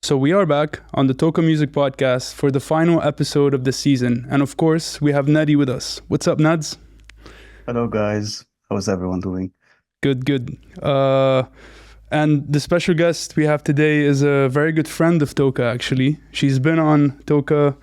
So we are back on the TOKA Music podcast for the final episode of the season. And of course, we have Nadi with us. What's up, Nads? Hello, guys. How's everyone doing? Good. And the special guest we have today is a very good friend of TOKA, actually. She's been on TOKA,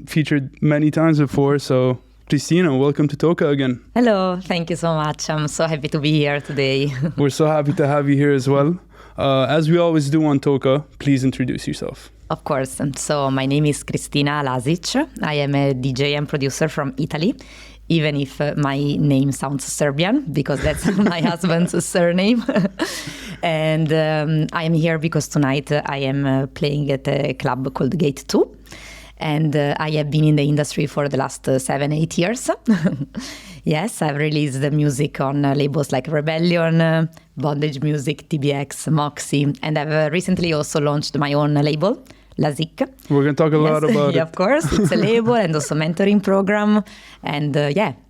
featured many times before. So, Christina, welcome to TOKA again. Hello, thank you so much. I'm so happy to be here today. We're so happy to have you here as well. As we always do on TOKA, please introduce yourself. Of course. So my name is Cristina Lazic. I am a DJ and producer from Italy, even if my name sounds Serbian, because that's my husband's surname. And I am here because tonight I am playing at a club called Gate 2. And I have been in the industry for the last 7-8 years. Yes, I've released the music on labels like Rebellion, Bondage Music, TBX, Moxie, and I've recently also launched my own label, Lazic. We're going to talk a lot about it. Of course, it's a label and also mentoring program. And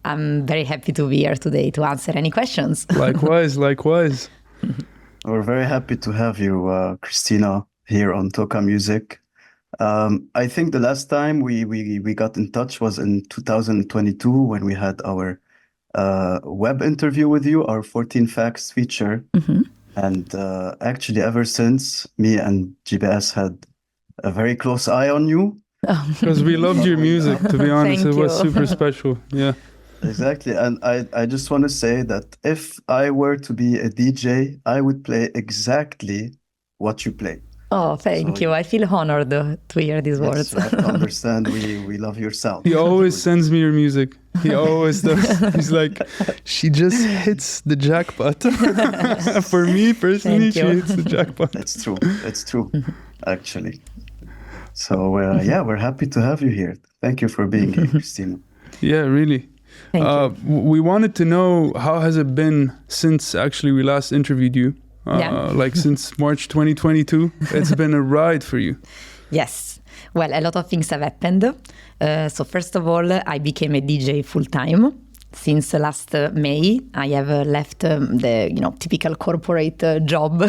I'm very happy to be here today to answer any questions. Likewise. We're very happy to have you, Christina, here on TOKA Music. I think the last time we got in touch was in 2022 when we had our web interview with you, our 14 Facts feature. Mm-hmm. And actually, ever since, me and GBS had a very close eye on you. Because we loved your music, to be honest. It was super special. Yeah. Exactly. And I just want to say that if I were to be a DJ, I would play exactly what you play. Oh, thank you. I feel honored to hear these words. You have to understand, we love your sound. He always sends me your music. He always does. He's like, she just hits the jackpot. For me, personally, she hits the jackpot. It's true, actually. So, we're happy to have you here. Thank you for being here, Christina. Yeah, really. Thank you. We wanted to know, how has it been since actually we last interviewed you? Since March 2022, it's been a ride for you. Yes. Well, a lot of things have happened. So first of all, I became a DJ full-time. Since last May, I have left the typical corporate job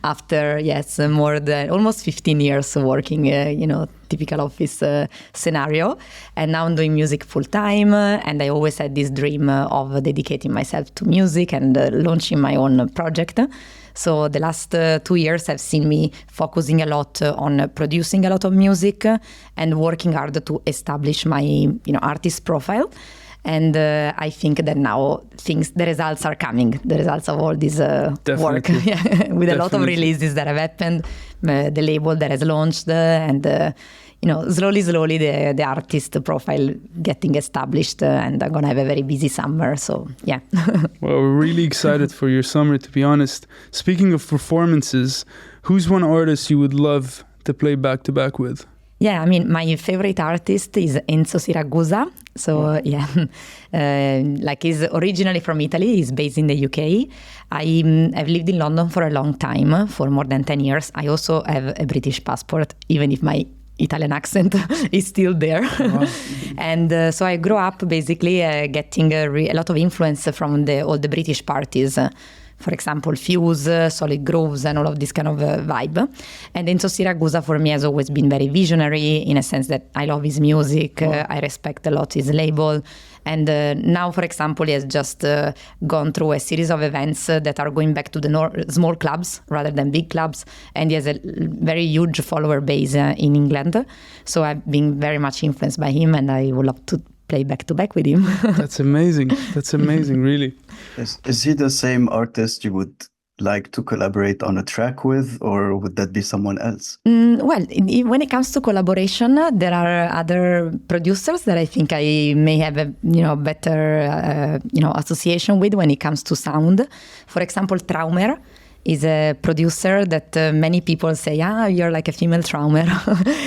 after more than almost 15 years working typical office scenario, and now I'm doing music full time. And I always had this dream of dedicating myself to music and launching my own project. So the last 2 years have seen me focusing a lot on producing a lot of music and working hard to establish my artist profile. And I think that now the results are coming. The results of all this work, with a lot of releases that have happened, the label that has launched, and slowly the artist profile getting established. And I'm gonna have a very busy summer. So yeah. Well, we're really excited for your summer, to be honest. Speaking of performances, who's one artist you would love to play back to back with? Yeah, my favorite artist is Enzo Siragusa. So he's originally from Italy. He's based in the UK. I've lived in London for a long time, for more than 10 years. I also have a British passport, even if my Italian accent is still there. Wow. And so I grew up basically getting a lot of influence from all the British parties. For example, Fuse, Solid Grooves, and all of this kind of vibe. And Enzo Siragusa for me has always been very visionary in a sense that I love his music. Wow. I respect a lot his label. And now, for example, he has just gone through a series of events that are going back to the small clubs rather than big clubs. And he has a very huge follower base in England. So I've been very much influenced by him, and I would love to play back to back with him. That's amazing, really. Is he the same artist you would like to collaborate on a track with, or would that be someone else? Well, when it comes to collaboration, there are other producers that I think I may have a better association with when it comes to sound. For example, Traumer is a producer that many people say, you're like a female Traumer.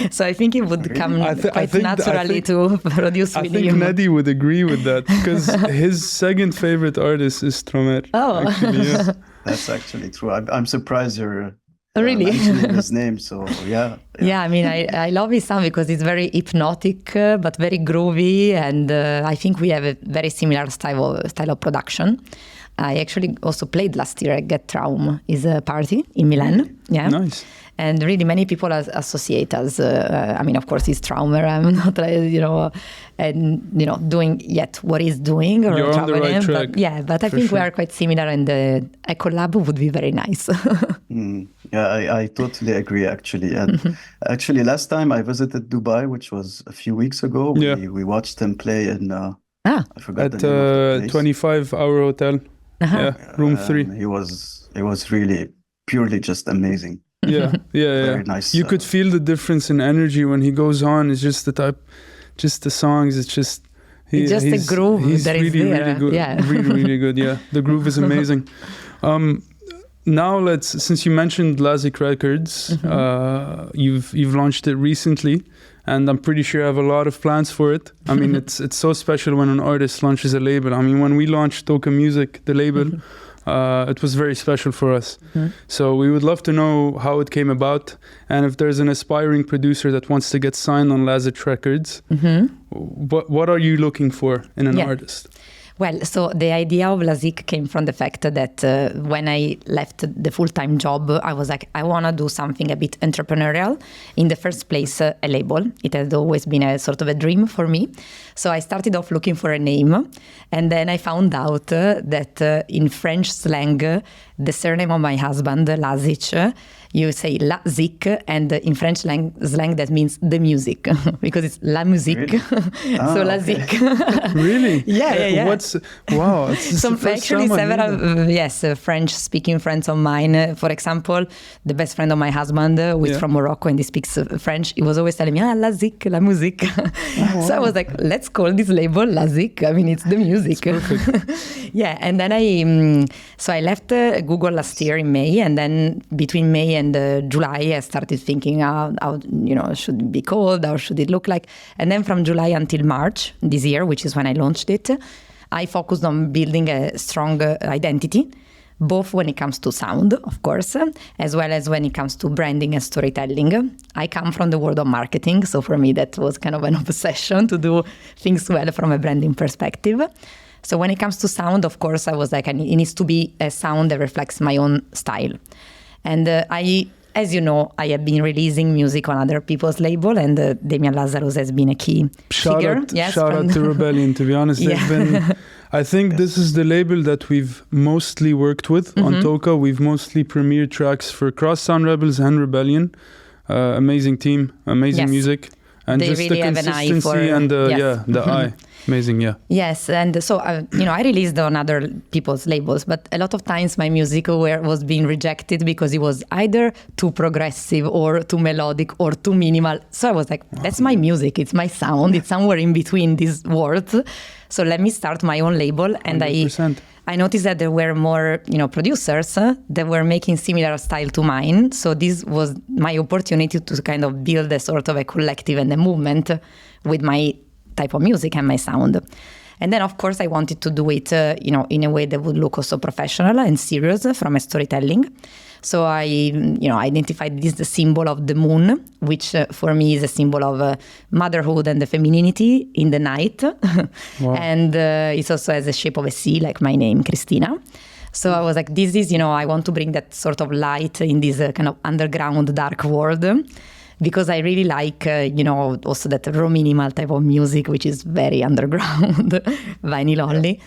So I think it would come quite naturally to produce with him. I think Nadi would agree with that, because his second favorite artist is Traumer. Oh. Actually, yeah. That's actually true. I'm surprised you're really mentioning his name. So yeah. Yeah, I love his sound because it's very hypnotic, but very groovy. And I think we have a very similar style of production. I actually also played last year at Get Traum, is a party in Milan. Yeah. Nice. And really many people associate us. I mean, of course, he's Traumer. I'm not, doing yet what he's doing. Or You're on the right track. But I think we are quite similar, and a collab would be very nice. Yeah, I totally agree, actually. And actually, last time I visited Dubai, which was a few weeks ago, we watched him play in, I forgot at the name of the place. 25-hour hotel. Yeah, room 3. He was really purely just amazing. Yeah. Very nice. You could feel the difference in energy when he goes on. It's just the songs. It's just the groove. He's that really, is there. really good. Yeah. Really good. Yeah, the groove is amazing. Now since you mentioned Lazic Records, you've launched it recently, and I'm pretty sure you have a lot of plans for it. I mean, it's so special when an artist launches a label. I mean, when we launched TOKA Music, the label. It was very special for us. So we would love to know how it came about, and if there's an aspiring producer that wants to get signed on Lazic Records, what are you looking for in an artist? Well, so the idea of Lazic came from the fact that when I left the full-time job, I was like, I want to do something a bit entrepreneurial. In the first place, a label. It had always been a sort of a dream for me. So I started off looking for a name. And then I found out that in French slang, the surname of my husband, Lazic, you say Lazic, and in French slang that means the music, because it's la musique. Really? So Lazic. Really? Yeah. Wow. It's actually several French-speaking friends of mine. For example, the best friend of my husband, who is from Morocco and he speaks French, he was always telling me, Lazic, la musique. So I was like, let's call this label Lazic. I mean, it's the music. It's perfect. Yeah, and then I left Google last year in May, and then between May and July, I started thinking how should it be called, how should it look like, and then from July until March this year, which is when I launched it, I focused on building a strong identity, both when it comes to sound, of course, as well as when it comes to branding and storytelling. I come from the world of marketing, so for me that was kind of an obsession to do things well from a branding perspective. So when it comes to sound, of course, I was like, it needs to be a sound that reflects my own style. And as you know, I have been releasing music on other people's label, and Damian Lazarus has been a key figure. Shout out to Rebellion, to be honest. I think this is the label that we've mostly worked with on TOKA. We've mostly premiered tracks for Cross Sound Rebels and Rebellion. Amazing team, amazing music. And they just really the consistency and the eye. Amazing, yeah. Yes, and so, I released on other people's labels, but a lot of times my music was being rejected because it was either too progressive or too melodic or too minimal. So I was like, that's my music, it's my sound, it's somewhere in between these words. So let me start my own label. And 100%. I noticed that there were more, producers that were making similar style to mine. So this was my opportunity to kind of build a sort of a collective and a movement with my type of music and my sound. And then, of course, I wanted to do it, in a way that would look also professional and serious from a storytelling. So I, identified this the symbol of the moon, which for me is a symbol of motherhood and the femininity in the night. Wow. And it also has the shape of a sea, like my name, Christina. So I was like, this is, I want to bring that sort of light in this kind of underground dark world. Because I really like, also that raw minimal type of music, which is very underground, vinyl only.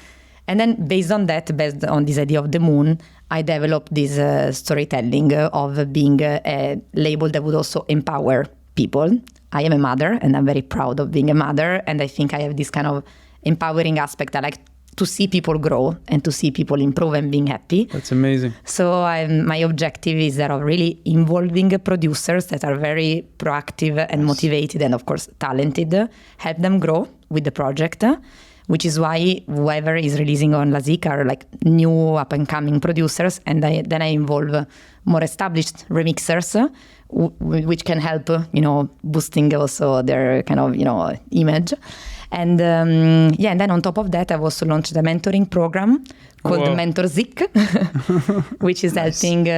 And then based on this idea of the moon, I developed this storytelling of being a label that would also empower people. I am a mother, and I'm very proud of being a mother. And I think I have this kind of empowering aspect. I like to see people grow and to see people improve and being happy. That's amazing. So my objective is that of really involving producers that are very proactive and motivated and, of course, talented, help them grow with the project, which is why whoever is releasing on Lazic are like new up-and-coming producers, and then I involve more established remixers, which can help, boosting also their kind of, image. And and then on top of that, I've also launched a mentoring program called Mentorship, which is helping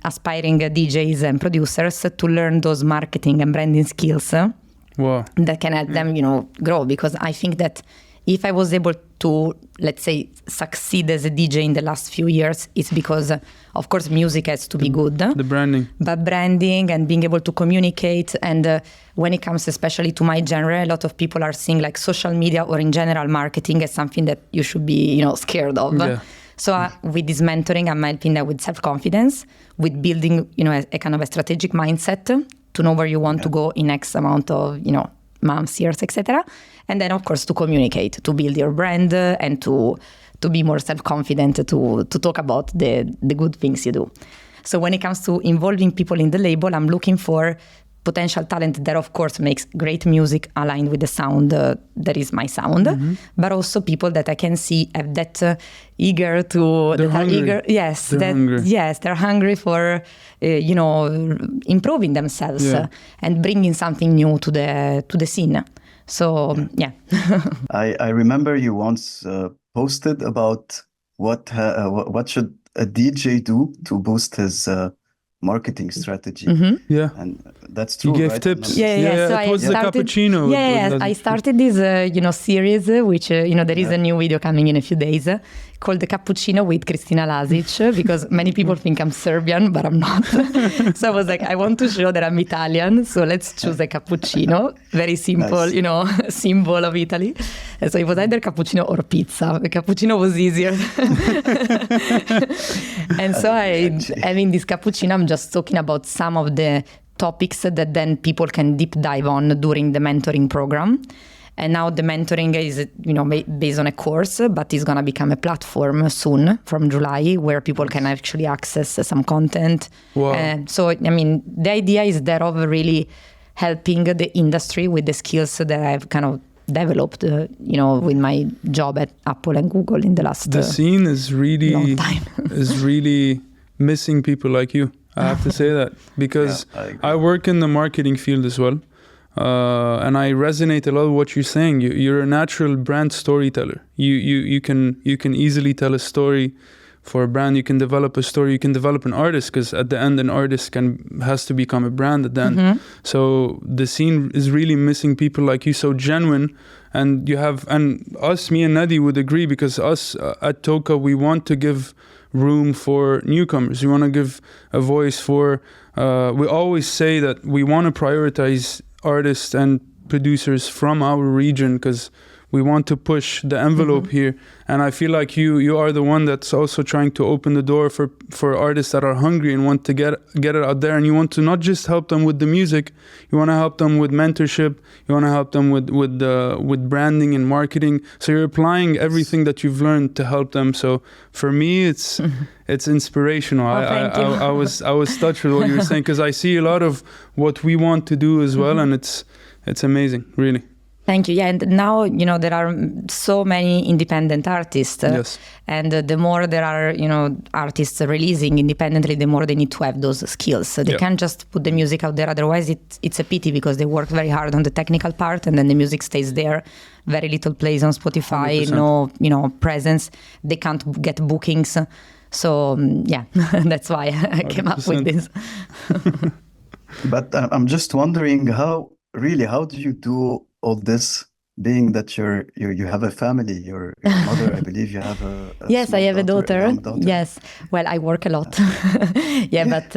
aspiring DJs and producers to learn those marketing and branding skills that can help them, grow. Because I think that if I was able to let's say, succeed as a DJ in the last few years, it's because, of course, music has to be good. The branding. But branding and being able to communicate. And when it comes especially to my genre, a lot of people are seeing like social media or in general marketing as something that you should be, scared of. Yeah. So with this mentoring, I'm helping them with self-confidence, with building, a kind of a strategic mindset to know where you want to go in X amount of, months, years, etc. And then, of course, to communicate, to build your brand and to be more self-confident, to talk about the good things you do. So when it comes to involving people in the label, I'm looking for potential talent that, of course, makes great music aligned with the sound that is my sound, but also people that I can see have that eager to... They're hungry. Eager, yes, they're hungry for, improving themselves and bringing something new to the scene. So, yeah. I remember you once posted about what should a DJ do to boost his marketing strategy. Yeah. And that's true. You gave right? tips. Yeah. So it was the cappuccino. I started this, series, which, there is a new video coming in a few days called The Cappuccino with Cristina Lazic, because many people think I'm Serbian, but I'm not. So I was like, I want to show that I'm Italian, so let's choose a cappuccino. Very simple, nice. Symbol of Italy. And so it was either cappuccino or pizza. The cappuccino was easier. And so having this cappuccino, I'm just talking about some of the topics that then people can deep dive on during the mentoring program. And now the mentoring is, based on a course, but it's going to become a platform soon from July where people can actually access some content. Wow. So, the idea is that of really helping the industry with the skills that I've kind of developed, with my job at Apple and Google in the last The scene is really long time. is really missing people like you. I have to say that because I work in the marketing field as well. And I resonate a lot with what you're saying. You're a natural brand storyteller. You can easily tell a story for a brand. You can develop a story. You can develop an artist, because at the end, an artist has to become a brand at the end. So the scene is really missing people like you, so genuine. And me and Nadi would agree, because us at TOKA, we want to give room for newcomers. We want to give a voice for. We always say that we want to prioritize artists and producers from our region, because we want to push the envelope here. And I feel like you are the one that's also trying to open the door for artists that are hungry and want to get it out there. And you want to not just help them with the music, you want to help them with mentorship, you want to help them with branding and marketing. So you're applying everything that you've learned to help them. So for me, it's inspirational. I was touched with what you were saying, because I see a lot of what we want to do as well, and it's amazing, really. Thank you. Yeah, and now, there are so many independent artists. Yes. And the more there are, artists releasing independently, the more they need to have those skills. They can't just put the music out there. Otherwise, it's a pity, because they work very hard on the technical part, and then the music stays there. Very little plays on Spotify, 100%. No, presence. They can't get bookings. So, that's why I came up with this. But I'm just wondering how do you do all this, being that you have a family, your mother, I believe you have a yes, I have a daughter. Yes, well, I work a lot. But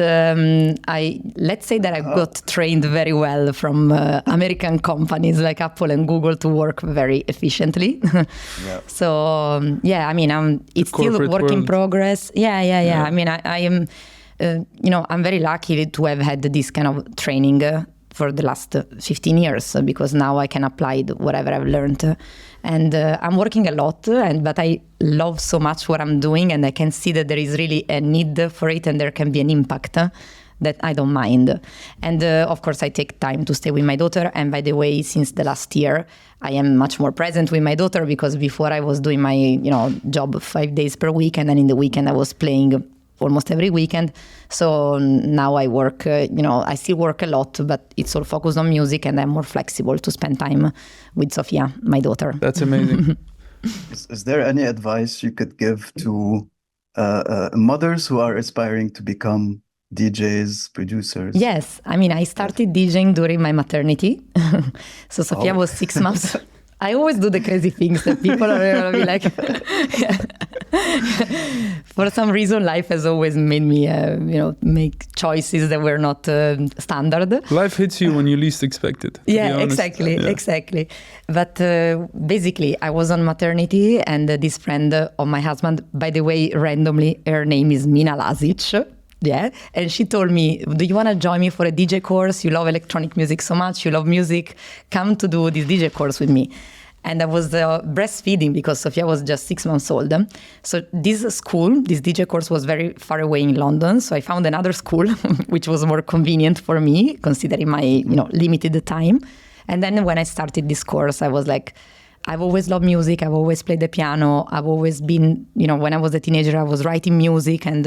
let's say that I got trained very well from American companies like Apple and Google to work very efficiently. So it's still work in progress. I mean, I am I'm very lucky to have had this kind of training for the last 15 years, because now I can apply whatever I've learned. And I'm working a lot, but I love so much what I'm doing, and I can see that there is really a need for it, and there can be an impact that I don't mind. And of course, I take time to stay with my daughter. And by the way, since the last year, I am much more present with my daughter, because before I was doing my job 5 days per week, and then in the weekend I was playing almost every weekend. So now I work, I still work a lot, but it's all focused on music, and I'm more flexible to spend time with Sofia, my daughter. That's amazing. Is there any advice you could give to mothers who are aspiring to become DJs, producers? Yes. I mean, I started DJing during my maternity. So Sofia was 6 months. I always do the crazy things that people are going to be like. For some reason, life has always made me, make choices that were not standard. Life hits you when you least expect it. Yeah, exactly. But basically, I was on maternity, and this friend of my husband, by the way, randomly, her name is Cristina Lazic. Yeah, and she told me, do you want to join me for a DJ course? You love electronic music so much, you love music, come to do this DJ course with me. And I was breastfeeding because Sofia was just 6 months old. So this DJ course was very far away in London. So I found another school, which was more convenient for me, considering my limited time. And then when I started this course, I was like, I've always loved music. I've always played the piano. I've always been, when I was a teenager, I was writing music, and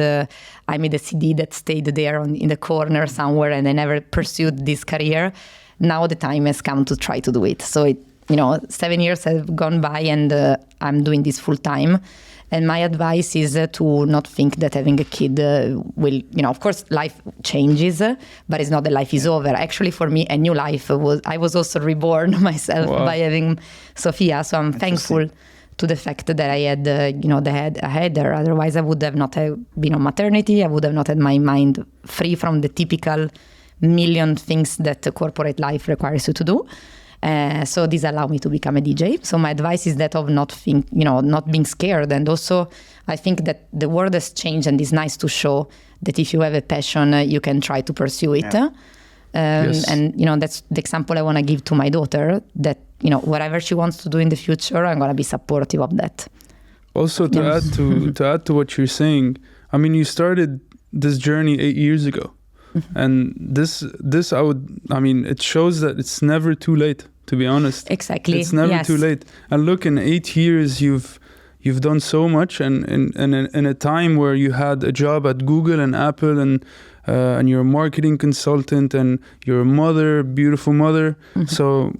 I made a CD that stayed there in the corner somewhere, and I never pursued this career. Now the time has come to try to do it. So 7 years have gone by, and I'm doing this full time. And my advice is to not think that having a kid will, of course, life changes, but it's not that life is over. Actually, for me, a new life I was also reborn myself by having Sofia. So I'm thankful to the fact that I had, I had her. Otherwise, I would have not been on maternity. I would have not had my mind free from the typical million things that corporate life requires you to do. So this allowed me to become a DJ. So my advice is that of not being scared. And also, I think that the world has changed, and it's nice to show that if you have a passion, you can try to pursue it. Yeah. And that's the example I want to give to my daughter, that whatever she wants to do in the future, I'm going to be supportive of that. Also, to add to what you're saying, I mean, you started this journey 8 years ago. And this it shows that it's never too late, to be honest. Exactly. It's never too late. And look, in 8 years, you've done so much, and in a time where you had a job at Google and Apple, and you're a marketing consultant, and you're a mother, beautiful mother. Mm-hmm. So,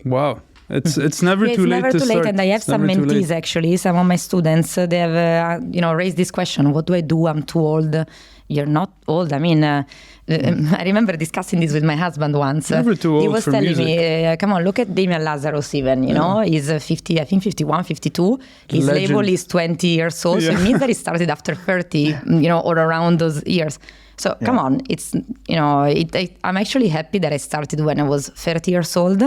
wow. It's never too late to start. It's never too late, and I have some mentees actually. Some of my students, they have raised this question: what do I do? I'm too old. You're not old. I mean, I remember discussing this with my husband once. Never too old. He was telling me, come on, look at Damien Lazarus even, he's 50, I think 51, 52. His label is 20 years old, so it means that he started after 30, or around those years. So come on, it's, I'm actually happy that I started when I was 30 years old,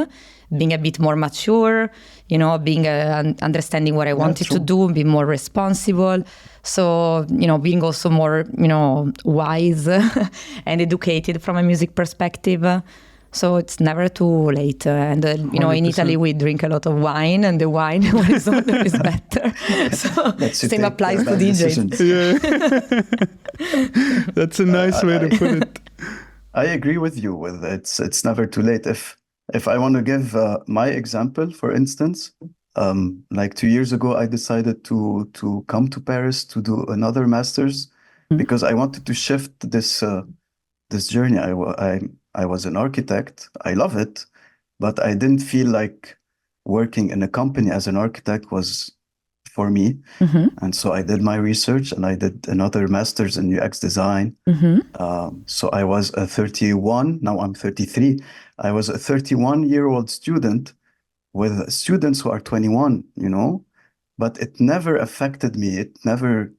being a bit more mature, being understanding what I wanted to do, be more responsible. So, being also more, wise and educated from a music perspective. So it's never too late. And, in Italy, we drink a lot of wine, and the wine is always better. So same applies to DJs. Yeah. That's a nice way to put it. I agree with you with it's never too late. If I want to give my example, for instance, 2 years ago, I decided to come to Paris to do another master's because I wanted to shift this journey. I was an architect. I love it, but I didn't feel like working in a company as an architect was for me. Mm-hmm. And so I did my research, and I did another master's in UX design. Mm-hmm. So I was a 31, now I'm 33. I was a 31-year-old student with students who are 21, but it never affected me. It never,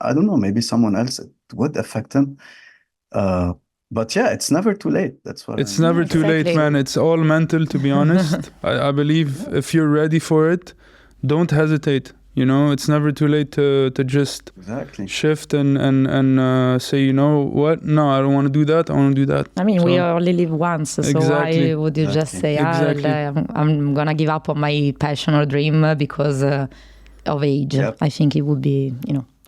I don't know, maybe someone else, it would affect them. But yeah, it's never too late. That's what it's never too late, man. It's all mental, to be honest. I believe if you're ready for it, don't hesitate. It's never too late to just shift and say, you know what? No, I don't want to do that. I want to do that. I mean, we only live once, so why would you just say, I'm going to give up on my passion or dream because of age? Yep. I think it would be,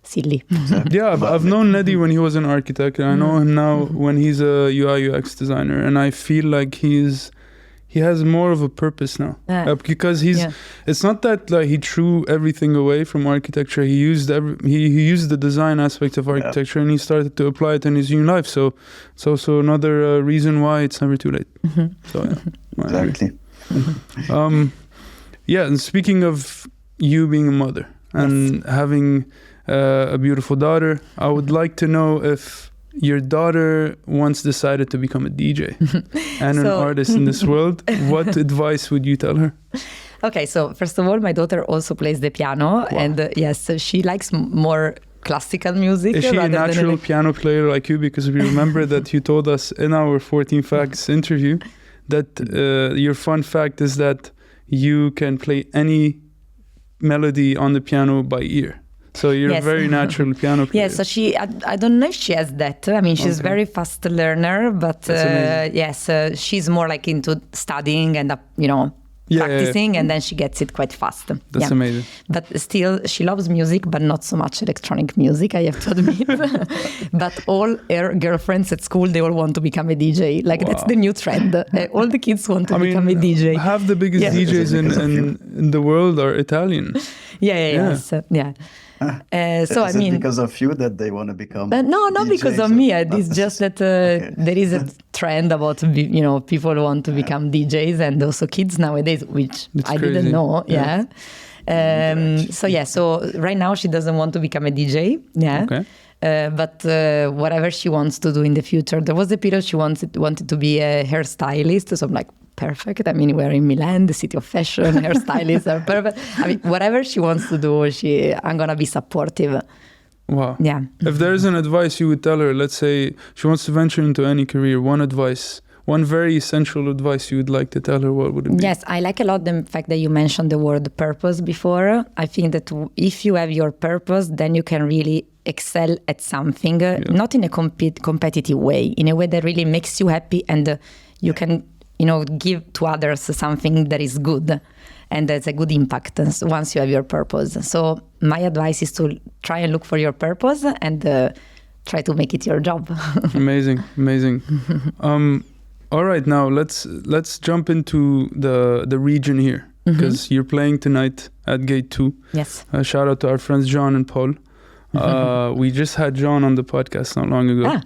silly. Exactly. Yeah, I've known Neddy when he was an architect, and I know him now when he's a UI UX designer, and I feel like he has more of a purpose now because it's not that he threw everything away from architecture. He used he used the design aspect of architecture and he started to apply it in his new life. So it's also another reason why it's never too late. Mm-hmm. So exactly. And speaking of you being a mother and having a beautiful daughter, I would like to know if your daughter once decided to become a DJ and an artist in this world, what advice would you tell her? Okay, so first of all, my daughter also plays the piano, and yes, she likes more classical music. Is she a natural piano player like you? Because we remember that you told us in our 14 Facts interview that your fun fact is that you can play any melody on the piano by ear. So you're a very natural piano player. Yes, so I don't know if she has that. I mean, she's very fast learner, but yes, she's more like into studying and, practicing, and then she gets it quite fast. That's amazing. But still, she loves music, but not so much electronic music, I have to admit. But all her girlfriends at school, they all want to become a DJ. Like, that's the new trend. All the kids want to become a DJ. Half the biggest DJs in the world are Italian. Yes. So is it because of you that they want to become no, not DJs, because of me. It's just that there is a trend about people want to become DJs, and also kids nowadays, which I didn't know. So right now she doesn't want to become a DJ. But whatever she wants to do in the future. There was a period she wanted to be a hairstylist, so I'm like, perfect. I mean, we're in Milan, the city of fashion, hairstylists are perfect. I mean, whatever she wants to do, I'm going to be supportive. Wow. Yeah. If there's an advice you would tell her, let's say she wants to venture into any career, one very essential advice you would like to tell her, what would it be? Yes, I like a lot the fact that you mentioned the word purpose before. I think that if you have your purpose, then you can really excel at something, not in a competitive way, in a way that really makes you happy, and you can give to others something that is good and that's a good impact once you have your purpose. So my advice is to try and look for your purpose and try to make it your job. Amazing. All right, now let's jump into the region here, because you're playing tonight at Gate 2. Yes. Shout out to our friends John and Paul. We just had John on the podcast not long ago.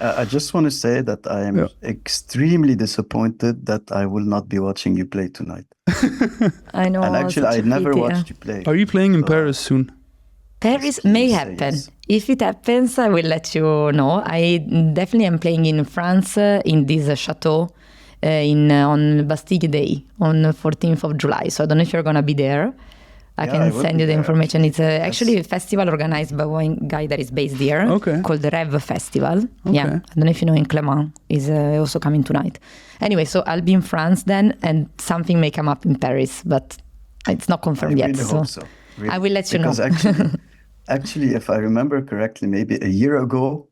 I just want to say that I am extremely disappointed that I will not be watching you play tonight. I know. And actually, I never watched you play. Are you playing in Paris soon? Paris may happen. Yes. If it happens, I will let you know. I definitely am playing in France in this chateau on Bastille Day on the 14th of July. So I don't know if you're going to be there. I can send you the information. It's actually a festival organized by one guy that is based here called the Rev Festival. I don't know if you know, in Clément is also coming tonight. Anyway, so I'll be in France then, and something may come up in Paris, but it's not confirmed yet. Really hope so. Really. I will let you know. Because actually, if I remember correctly, maybe a year ago,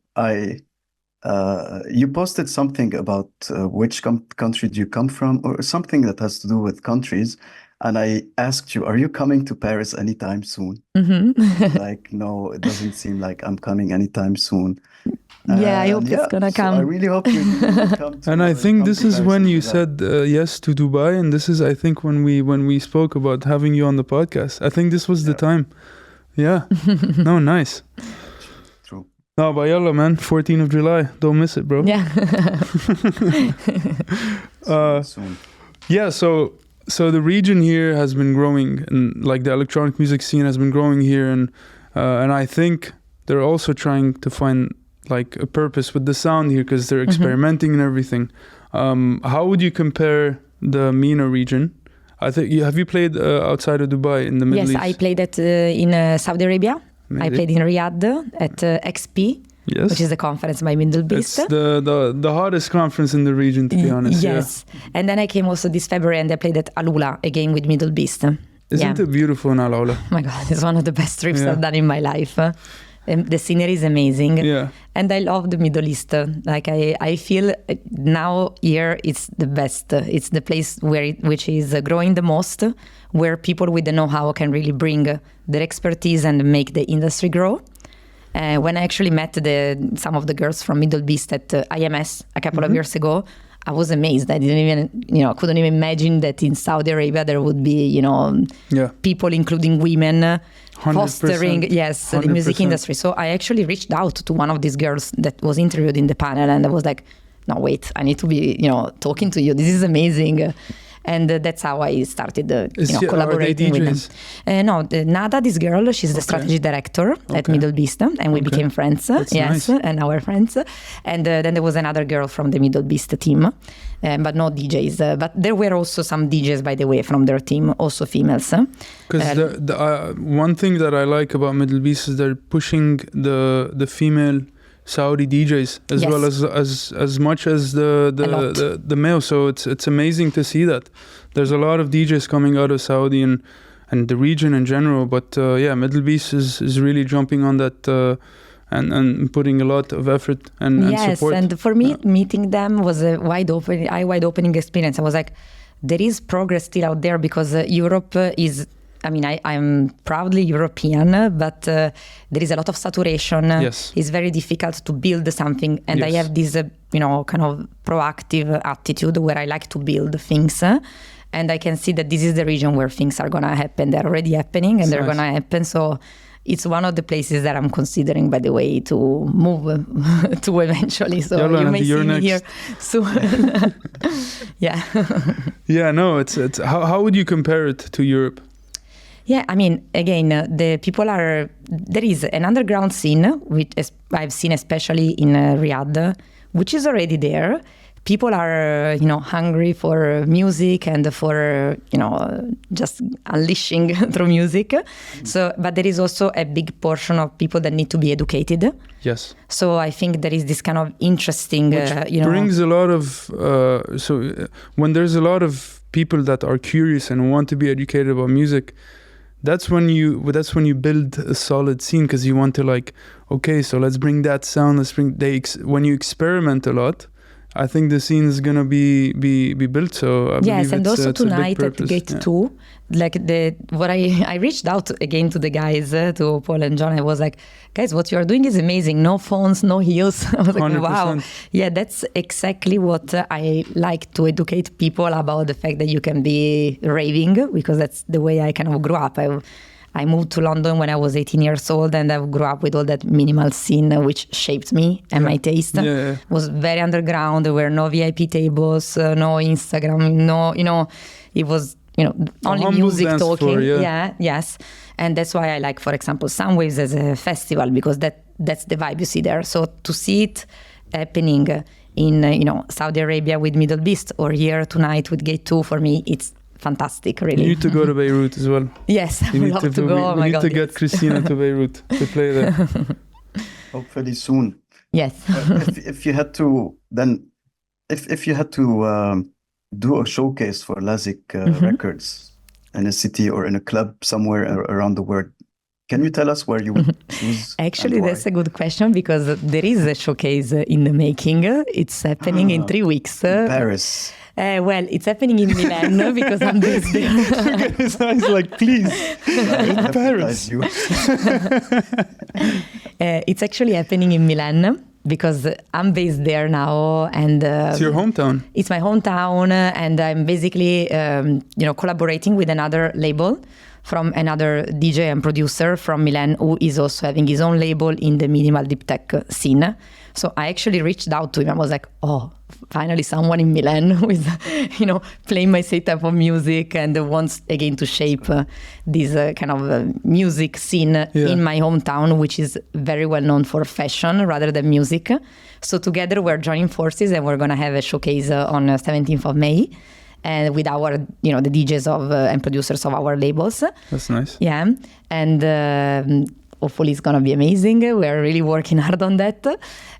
you posted something about which country do you come from, or something that has to do with countries. And I asked you, are you coming to Paris anytime soon? Like, no, it doesn't seem like I'm coming anytime soon. I hope it's going to come. I really hope you come to And I think this is when you said yes to Dubai. And this is, I think, when we spoke about having you on the podcast. I think this was the time. Yeah. No, nice. True. No, but yalla, man. 14th of July. Don't miss it, bro. Yeah. Soon. Yeah, so the region here has been growing, and like the electronic music scene has been growing here, and I think they're also trying to find like a purpose with the sound here, because they're experimenting and everything. How would you compare the MENA region? I think have you played outside of Dubai in the Middle East? Yes, I played in Saudi Arabia. Maybe. I played in Riyadh at XP. Yes. Which is the conference by Middle East. It's the hottest conference in the region, to be honest. Yes. Yeah. And then I came also this February and I played at Alula, again with Middle East. Isn't it beautiful in Alula? Oh my God, it's one of the best trips I've done in my life. The scenery is amazing. Yeah. And I love the Middle East. Like I feel now here it's the best. It's the place which is growing the most, where people with the know-how can really bring their expertise and make the industry grow. When I actually met some of the girls from Middle East at IMS a couple of years ago, I was amazed. I didn't even, couldn't even imagine that in Saudi Arabia there would be, people, including women, fostering, the music industry. So I actually reached out to one of these girls that was interviewed in the panel, and I was like, no, wait, I need to be, talking to you. This is amazing. And that's how I started Are collaborating they with them. No, Nada, this girl, she's the strategy director at Middle Beast, and we became friends. That's nice. And now we're friends. And then there was another girl from the Middle Beast team, but no DJs. But there were also some DJs, by the way, from their team, also females. Because the one thing that I like about Middle Beast is they're pushing the female Saudi DJs as well as much as the male. So it's amazing to see that. There's a lot of DJs coming out of Saudi and the region in general. But Middle Beast is really jumping on that and putting a lot of effort and support. Yes, and for me, meeting them was a wide-opening experience. I was like, there is progress still out there because Europe is... I mean, I'm proudly European, but there is a lot of saturation. Yes. It's very difficult to build something. And I have this, kind of proactive attitude where I like to build things. And I can see that this is the region where things are going to happen. They're already happening and they're going to happen. So it's one of the places that I'm considering, by the way, to move to eventually. So you may see me here soon. Yeah. Yeah, no, it's how would you compare it to Europe? Yeah, I mean, again, the people there is an underground scene, which I've seen especially in Riyadh, which is already there. People are, hungry for music and for, just unleashing through music. So, but there is also a big portion of people that need to be educated. Yes. So I think there is this kind of interesting, brings a lot of, when there's a lot of people that are curious and want to be educated about music, that's when you build a solid scene, because you want to okay, so let's bring that sound. When you experiment a lot, I think the scene is gonna be built. So I believe and also tonight at Gate 2, I reached out again to the guys, to Paul and John. I was like, guys, what you are doing is amazing. No phones, no heels. I was like, 100%. wow. Yeah, that's exactly what I like to educate people about, the fact that you can be raving, because that's the way I kind of grew up. I moved to London when I was 18 years old, and I grew up with all that minimal scene, which shaped me and my taste. It was very underground. There were no VIP tables, no Instagram, it was, only music talking. Yes. And that's why I like, for example, Soundwaves as a festival, because that's the vibe you see there. So to see it happening in, Saudi Arabia with Middle Beast, or here tonight with Gate 2, for me, it's fantastic, really. You need to go to Beirut as well. Yes, I would love to go. We need to get Christina to Beirut to play there. Hopefully soon. Yes. If you had to, if you had to do a showcase for Lazic Records in a city or in a club somewhere around the world, can you tell us where you would choose? Actually, that's a good question, because there is a showcase in the making. It's happening in 3 weeks. In Paris. Well, it's happening in Milan because I'm based there. Look at his eyes, please. In Paris. It's actually happening in Milan because I'm based there now, and it's your hometown. It's my hometown, and I'm basically, collaborating with another label from another DJ and producer from Milan, who is also having his own label in the minimal deep tech scene. So I actually reached out to him. I was like, oh, finally someone in Milan who is, playing my same type of music and wants again to shape this kind of music scene in my hometown, which is very well known for fashion rather than music. So together we're joining forces, and we're going to have a showcase on 17th of May. And with our, the DJs and producers of our labels. That's nice. Yeah. And hopefully it's going to be amazing. We're really working hard on that.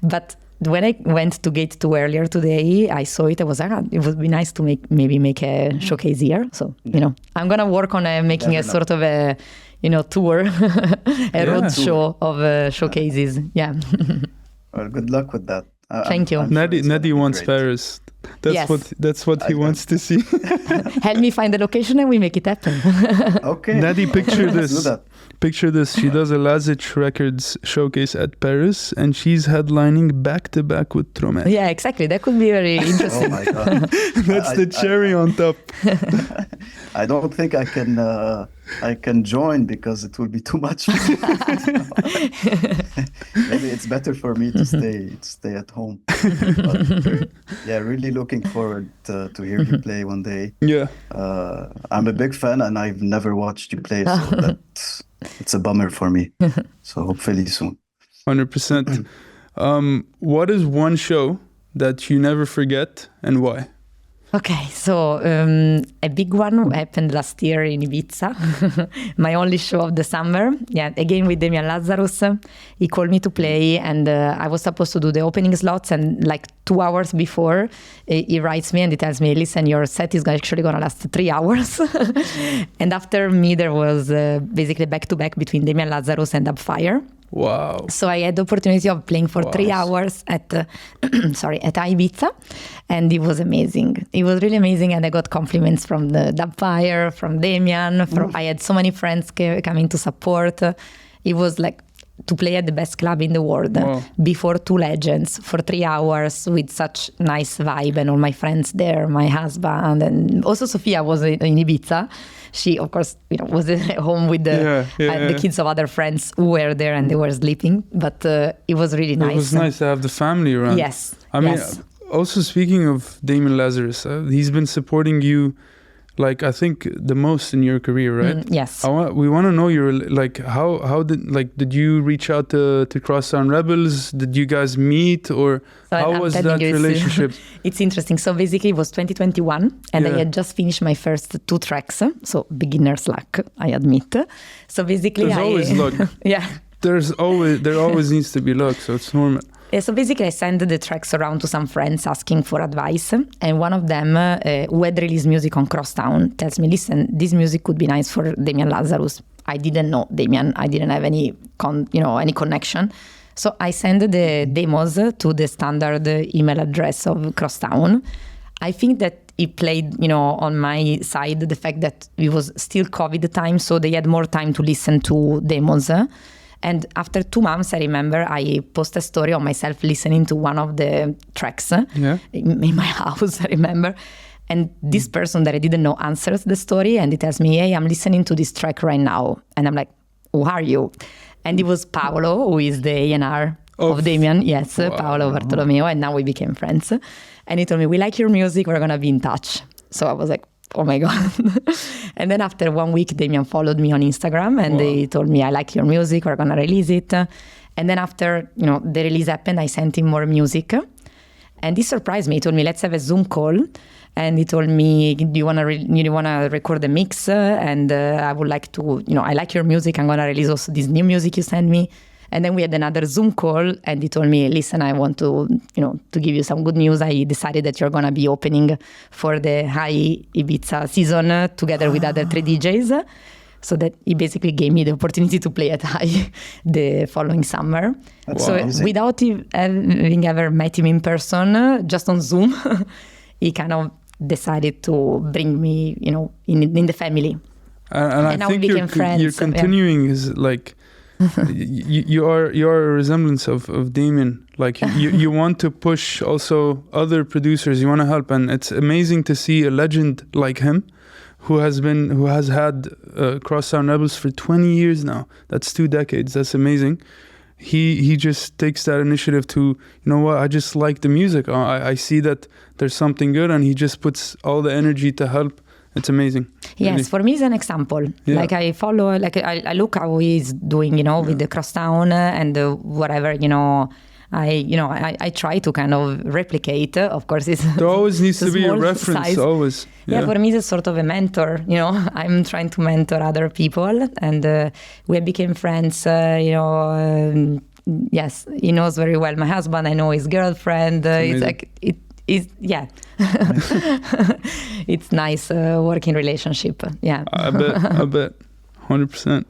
But when I went to Gate 2 earlier today, I saw it. I was like, it would be nice to make a showcase here. So, I'm going to work on making a sort of a, tour, a road show of showcases. Yeah. Well, good luck with that. Thank you. Nadi wants Paris. That's what he wants to see. Help me find the location and we make it happen. Okay. Nadi, picture this. picture this. She does a Lazic Records showcase at Paris, and she's headlining back to back with Tromet. Yeah, exactly. That could be very interesting. Oh my God. That's the cherry on top. I don't think I can join because it will be too much. Maybe it's better for me to stay at home. But, yeah, really looking forward to hear you play one day. Yeah. I'm a big fan and I've never watched you play, so it's a bummer for me. So hopefully soon. 100%. What is one show that you never forget and why? Okay, so a big one happened last year in Ibiza, my only show of the summer. Yeah, again with Damian Lazarus. He called me to play, and I was supposed to do the opening slots. And like 2 hours before, he writes me and he tells me, "Listen, your set is actually going to last 3 hours." And after me, there was basically back to back between Damian Lazarus and Upfire. Wow. So I had the opportunity of playing for 3 hours at Ibiza, and it was amazing. It was really amazing, and I got compliments from the Dubfire, from Damian. I had so many friends coming to support. It was like to play at the best club in the world before two legends for 3 hours with such nice vibe, and all my friends there, my husband, and also Sofia was in Ibiza. She, of course, was at home with the kids of other friends who were there, and they were sleeping. But it was really nice. It was nice to have the family around. Yes. I mean, also speaking of Damian Lazarus, he's been supporting you, like I think the most in your career, right? Yes. We want to know your how did you reach out to Crosstown Rebels? Did you guys meet, or how was that relationship? It's interesting. So basically, it was 2021, and I had just finished my first 2 tracks. So beginner's luck, I admit. So basically, there's always luck. Yeah. There always needs to be luck, so it's normal. So basically, I sent the tracks around to some friends asking for advice. And one of them, who had released music on Crosstown, tells me, "Listen, this music could be nice for Damian Lazarus." I didn't know Damian. I didn't have any connection. So I sent the demos to the standard email address of Crosstown. I think that it played, on my side, the fact that it was still COVID time, so they had more time to listen to demos. And after 2 months, I remember I posted a story of myself listening to one of the tracks in my house, I remember. And this person that I didn't know answers the story, and he tells me, "Hey, I'm listening to this track right now." And I'm like, "Who are you?" And it was Paolo, who is the A&R of Damian. Yes, wow. Paolo Bartolomeo. And now we became friends. And he told me, "We like your music, we're going to be in touch." So I was like, oh my God. And then after 1 week, Damian followed me on Instagram, and they told me, "I like your music, we're going to release it." And then after, the release happened, I sent him more music. And this surprised me. He told me, "Let's have a Zoom call." And he told me, "Do you want to record a mix? And I would like to, I like your music. I'm going to release also this new music you sent me." And then we had another Zoom call, and he told me, "Listen, I want to, to give you some good news. I decided that you're going to be opening for the High Ibiza season together with other 3 DJs. So that he basically gave me the opportunity to play at High the following summer. That's amazing. Without having ever met him in person, just on Zoom, he kind of decided to bring me, in the family. And I think you're continuing is like... you are a resemblance of Damian. Like you want to push also other producers. You want to help, and it's amazing to see a legend like him, who has had Crosstown Rebels for 20 years now. That's 2 decades. That's amazing. He just takes that initiative to, what, I just like the music. I see that there's something good, and he just puts all the energy to help. It's amazing. Yes, really. For me, it's an example. Yeah. Like I follow, I look how he's doing, with the Crosstown and whatever, I try to kind of replicate. Of course, there always needs to be a reference. Size. Always. Yeah, for me, it's sort of a mentor. I'm trying to mentor other people, and we became friends. Yes, he knows very well my husband. I know his girlfriend. It's like it. It's nice working relationship. Yeah, I bet 100%.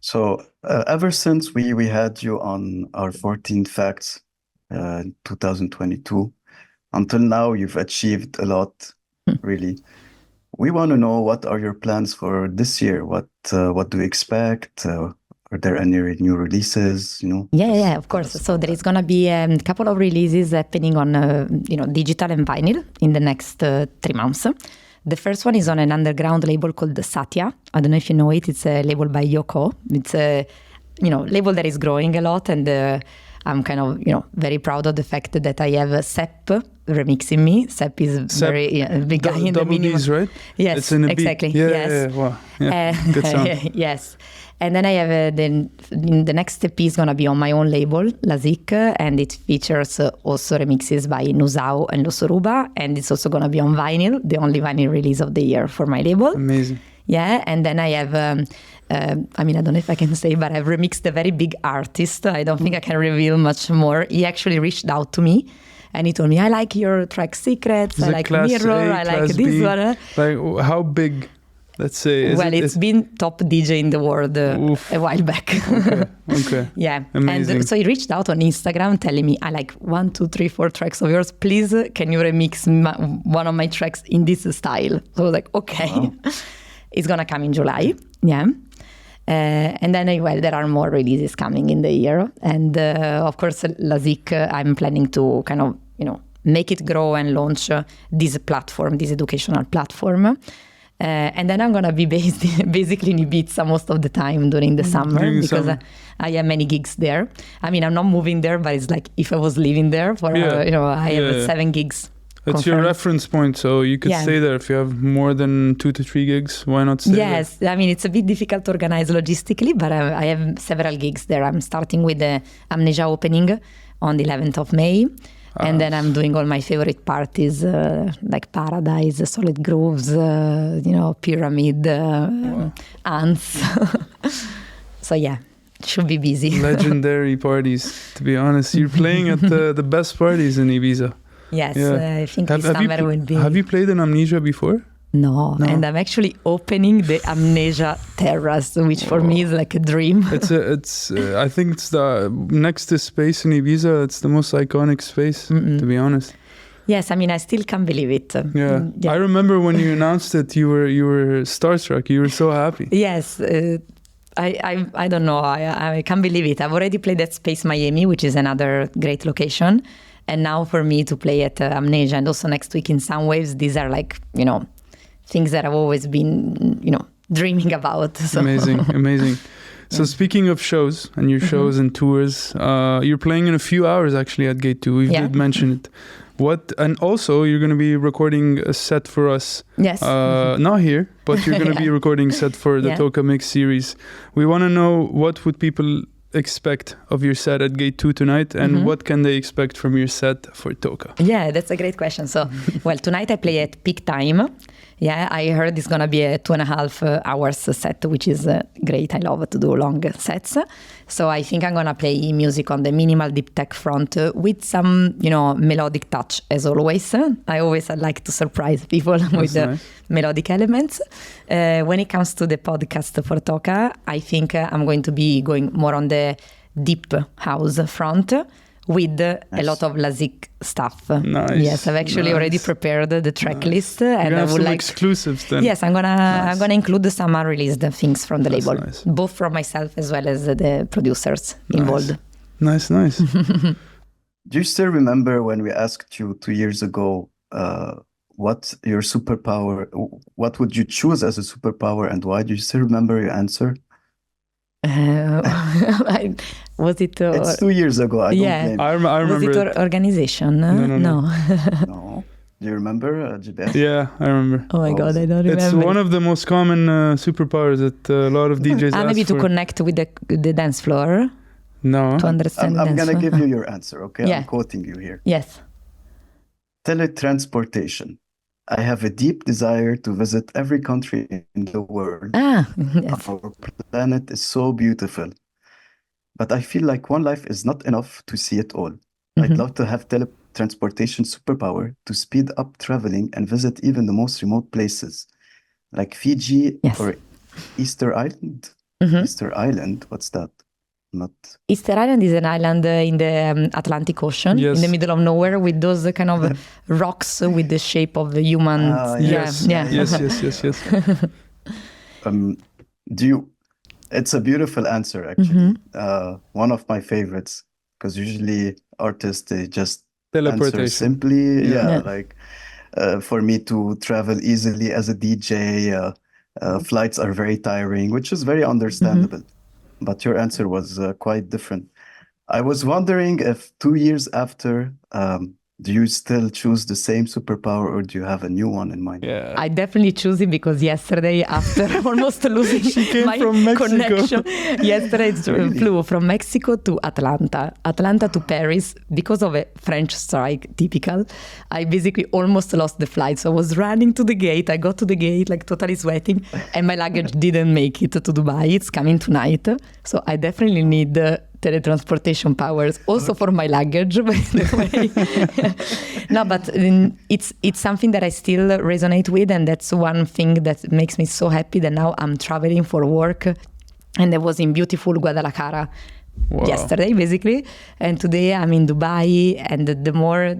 So ever since we had you on our 14 Facts 2022 until now, you've achieved a lot, really. we want to know, what are your plans for this year? What do you expect? Are there any new releases? Yeah, of course. So there is gonna be a couple of releases happening on digital and vinyl in the next 3 months. The first one is on an underground label called Satya. I don't know if you know it. It's a label by Yoko. It's a label that is growing a lot, and I'm kind of very proud of the fact that I have Sepp remixing me. Sepp is very big guy in the minimal. B's, right? Yes, it's in a exactly. Beat. Yes. Yeah, wow. Yeah, good sound. Yes. And then I have the next EP is going to be on my own label, Lazic, and it features also remixes by Nuzao and Losoruba, and it's also going to be on vinyl, the only vinyl release of the year for my label. Amazing. Yeah, and then I have, I don't know if I can say, but I've remixed a very big artist. I don't think I can reveal much more. He actually reached out to me and he told me, I like your track Secrets, I like Mirror, I like this one. Like, how big? Let's say. It's been top DJ in the world a while back. Okay. Yeah. Amazing. And so he reached out on Instagram telling me, I like 1, 2, 3, 4 tracks of yours. Please, can you remix one of my tracks in this style? So I was like, okay. Wow. It's going to come in July. Yeah. And then, there are more releases coming in the year. And of course, Lazic, I'm planning to kind of, make it grow and launch this platform, this educational platform. And then I'm going to be basically in Ibiza most of the time during the summer because I have many gigs there. I mean, I'm not moving there, but it's like if I was living there for, I have 7 gigs. It's confirmed. your reference point, so you could stay there. If you have more than 2 to 3 gigs, why not stay there? Yes, I mean, it's a bit difficult to organize logistically, but I have several gigs there. I'm starting with the Amnesia opening on the 11th of May. And then I'm doing all my favorite parties like Paradise, Solid Grooves, Pyramid, Ants. So yeah, should be busy. Legendary parties, to be honest. You're playing at the best parties in Ibiza. Yes, I think this summer will be. Have you played in Amnesia before? No, and I'm actually opening the Amnesia Terrace, which for me is like a dream. I think it's the next to Space in Ibiza. It's the most iconic space, to be honest. Yes, I mean, I still can't believe it. Yeah. I remember when you announced it, you were starstruck. You were so happy. Yes, I don't know. I can't believe it. I've already played at Space Miami, which is another great location, and now for me to play at Amnesia and also next week in Soundwaves, these are like things that I've always been, dreaming about. So. Amazing. So speaking of shows and your shows and tours, you're playing in a few hours actually at Gate 2. We did mention it. And also you're going to be recording a set for us. Yes. Not here, but you're going to be recording a set for the TOKA Mix series. We want to know, what would people expect of your set at Gate 2 tonight, and what can they expect from your set for TOKA? Yeah, that's a great question. So, tonight I play at peak time. Yeah, I heard it's going to be a 2.5 hours set, which is great. I love to do long sets. So I think I'm going to play music on the minimal deep tech front with some, melodic touch as always. I always like to surprise people with the melodic elements. When it comes to the podcast for TOKA, I think I'm going to be going more on the deep house front with a lot of Lazic stuff. Nice. Yes, I've actually already prepared the track list, and I would like exclusives then. Yes, I'm gonna include some unreleased things from the label, both from myself as well as the producers involved. Nice. Do you still remember when we asked you 2 years ago what your superpower? What would you choose as a superpower, and why? Do you still remember your answer? Was it? It's 2 years ago. I don't blame. I remember. Was it organization? No. No. Do you remember, GPS? Yeah, I remember. Oh my God, I don't remember. It's one of the most common superpowers that a lot of DJs ask maybe for. to connect with the dance floor. No. To understand I'm going to give you your answer, okay? Yeah. I'm quoting you here. Yes. Teletransportation. I have a deep desire to visit every country in the world. Yes. Our planet is so beautiful. But I feel like one life is not enough to see it all. I'd love to have teletransportation superpower to speed up traveling and visit even the most remote places, like Fiji or Easter Island. Easter Island, what's that? not. Easter Island is an island in the Atlantic Ocean, Yes. in the middle of nowhere, with those kind of rocks with the shape of the human. Yes. Yes. It's a beautiful answer, actually. One of my favorites, because usually artists, they just answer Teleportation. simply. Yeah. Like for me to travel easily as a DJ, flights are very tiring, which is very understandable. But your answer was quite different. I was wondering if 2 years after, do you still choose the same superpower, or do you have a new one in mind? Yeah. I definitely choose it because yesterday, after almost losing came my from Mexico. connection, yesterday I Really? flew from Mexico to Atlanta to Paris because of a French strike, typical. I basically almost lost the flight. So I was running to the gate. I got to the gate, like totally sweating, and my luggage didn't make it to Dubai. It's coming tonight. So I definitely need teletransportation powers also for my luggage, by the way. No, but it's something that I still resonate with, and that's one thing that makes me so happy that now I'm traveling for work, and I was in beautiful Guadalajara yesterday, basically, and today I'm in Dubai. And the more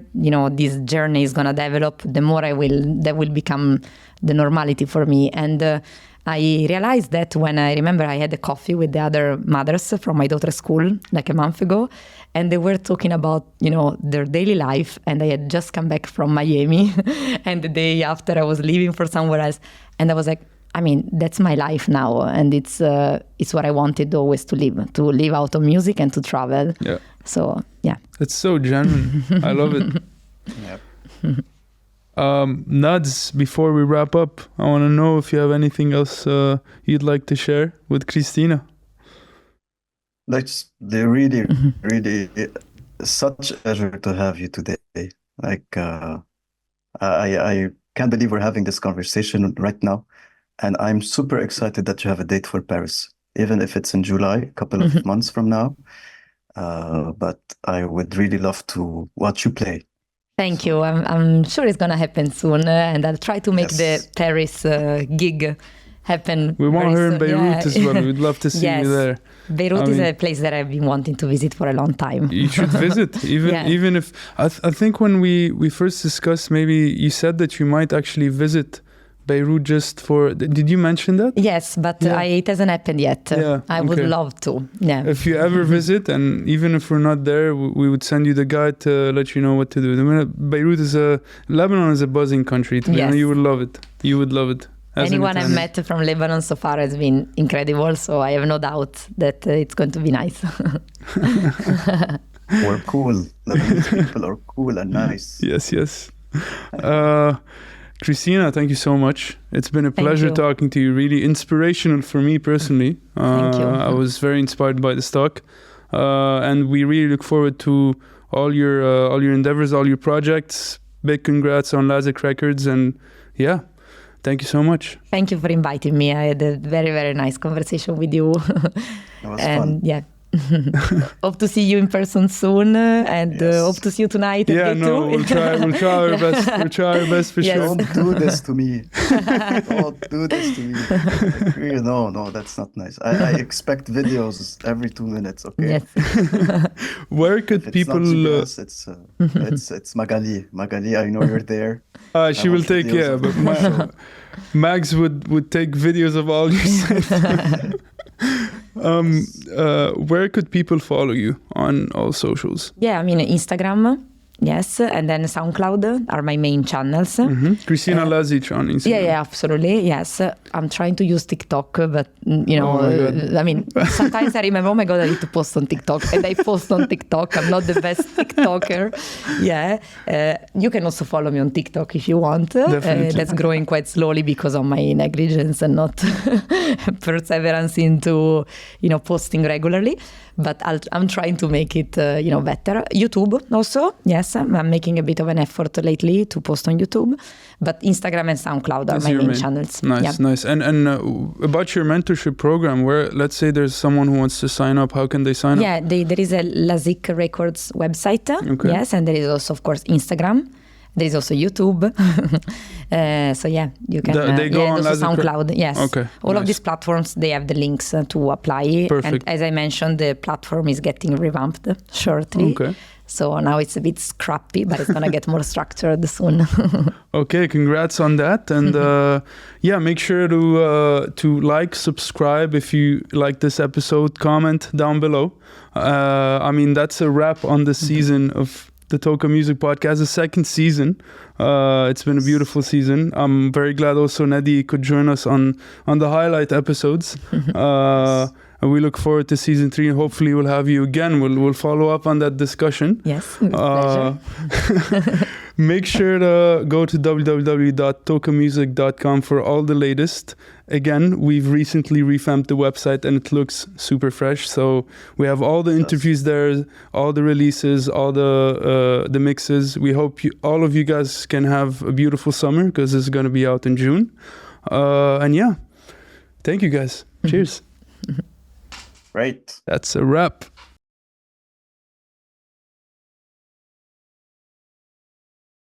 this journey is gonna develop, the more that will become the normality for me. And I realized that when I had a coffee with the other mothers from my daughter's school like a month ago, and they were talking about, their daily life, and I had just come back from Miami, and the day after I was leaving for somewhere else, and I was like, that's my life now, and it's what I wanted always to live out of music and to travel. Yeah. So, yeah. It's so genuine. I love it. Yeah. Nads, before we wrap up, I want to know if you have anything else you'd like to share with Christina. They're really, really such a pleasure to have you today. Like, I can't believe we're having this conversation right now. And I'm super excited that you have a date for Paris, even if it's in July, a couple of months from now. But I would really love to watch you play. Thank you. I'm sure it's going to happen soon. And I'll try to make the Paris gig happen. We want her in Beirut as well. We'd love to see you there. Beirut is a place that I've been wanting to visit for a long time. You should visit, even if... I think when we first discussed, maybe you said that you might actually visit Beirut just for... Did you mention that? Yes, but it hasn't happened yet. I would love to. Yeah. If you ever visit, and even if we're not there, we would send you the guide to let you know what to do. Beirut Lebanon is a buzzing country. You would love it. You would love it. Anyone I've met from Lebanon so far has been incredible, so I have no doubt that it's going to be nice. We're cool. Lebanese people are cool and nice. Yes. Christina, thank you so much. It's been a pleasure talking to you. Really inspirational for me personally. Thank you. I was very inspired by this talk, and we really look forward to all your endeavors, all your projects. Big congrats on Lazic Records, and thank you so much. Thank you for inviting me. I had a very, very nice conversation with you. It was fun. Hope to see you in person soon, and hope to see you tonight. We'll try our best. We'll try our best for sure. Don't do this to me. Don't do this to me. No, that's not nice. I expect videos every 2 minutes. Okay. Yes. Where could people? It's Magali. Magali, I know you're there. She will take but Mags would take videos of all your sets. Where could people follow you on all socials? Instagram, yes, and then SoundCloud are my main channels. Cristina Lazic on Instagram. Yeah, absolutely, yes. I'm trying to use TikTok, but sometimes I remember, oh my God, I need to post on TikTok, and I post on TikTok. I'm not the best TikToker. You can also follow me on TikTok if you want. That's growing quite slowly because of my negligence and not perseverance into posting regularly. But I'm trying to make it better. YouTube also, yes, I'm making a bit of an effort lately to post on YouTube. But Instagram and SoundCloud are my main channels. Nice. And about your mentorship program, where let's say there's someone who wants to sign up, how can they sign up? There is a Lazic Records website. Okay. Yes, and there is also, of course, Instagram. There is also YouTube. So yeah, you can. They go on also Lazic SoundCloud. Yes. Okay. All nice. of these platforms, they have the links to apply. Perfect. And as I mentioned, the platform is getting revamped shortly. Okay. So now it's a bit scrappy, but it's gonna get more structured soon. Okay, congrats on that, and yeah, make sure to like, subscribe if you like this episode, comment down below. I mean, that's a wrap on the season of the TOKA Music Podcast, the second season. It's been a beautiful season. I'm very glad also Nedi could join us on the highlight episodes. And we look forward to season 3, and hopefully we'll have you again. We'll follow up on that discussion. Yes, with pleasure. Make sure to go to www.tokamusic.com for all the latest. Again, we've recently revamped the website and it looks super fresh. So we have all the interviews there, all the releases, all the mixes. We hope all of you guys can have a beautiful summer, because it's going to be out in June. And yeah, thank you guys. Cheers. Great. That's a wrap.